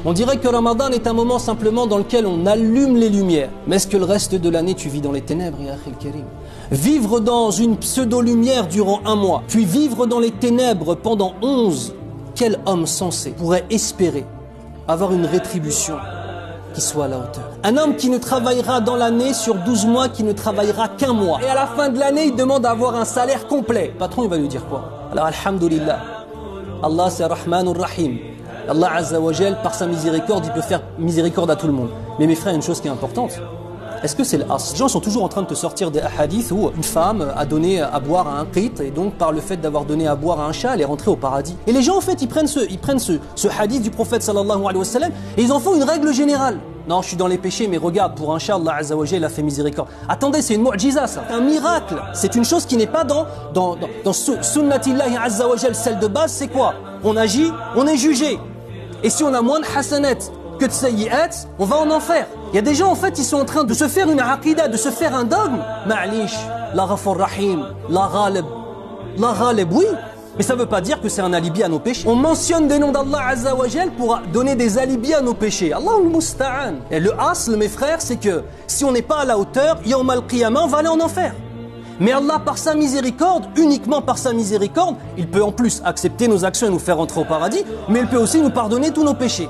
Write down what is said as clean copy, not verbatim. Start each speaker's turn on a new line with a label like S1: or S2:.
S1: On dirait que Ramadan est un moment simplement dans lequel on allume les lumières. Mais est-ce que le reste de l'année tu vis dans les ténèbres, ya akhil karim? Vivre dans une pseudo-lumière durant un mois, puis vivre dans les ténèbres pendant 11, quel homme sensé pourrait espérer avoir une rétribution qui soit à la hauteur? Un homme qui ne travaillera dans l'année sur 12 mois, qui ne travaillera qu'un mois. Et à la fin de l'année, il demande à avoir un salaire complet. Le patron, il va lui dire quoi? Alors, alhamdulillah, Allah c'est Rahmanur Rahim. Allah Azza wa Jal, par sa miséricorde, il peut faire miséricorde à tout le monde. Mais mes frères, une chose qui est importante, est-ce que c'est l'as? Les gens sont toujours en train de te sortir des hadiths où une femme a donné à boire à un qit, et donc par le fait d'avoir donné à boire à un chat, elle est rentrée au paradis. Et les gens en fait, ils prennent ce hadith du prophète sallallahu alayhi wa sallam et ils en font une règle générale. Non, je suis dans les péchés, mais regarde, pour un chat, Allah Azza wa Jal, il a fait miséricorde. Attendez, c'est une mu'jiza ça, un miracle. C'est une chose qui n'est pas dans sunnatillahi Azza wa Jal. Celle de base, c'est quoi? On agit, on est jugé. Et si on a moins de hasanat que de sayyi'at, on va en enfer. Il y a des gens en fait, ils sont en train de se faire une aqida, de se faire un dogme. Ma'lish, la ghafur rahim, la ghalib, oui. Mais ça ne veut pas dire que c'est un alibi à nos péchés. On mentionne des noms d'Allah Azza wa Jal pour donner des alibis à nos péchés. Allahul musta'an. Et le asl, mes frères, c'est que si on n'est pas à la hauteur, yawm al-qiyamah, on va aller en enfer. Mais Allah, par sa miséricorde, uniquement par sa miséricorde, il peut en plus accepter nos actions et nous faire entrer au paradis, mais il peut aussi nous pardonner tous nos péchés.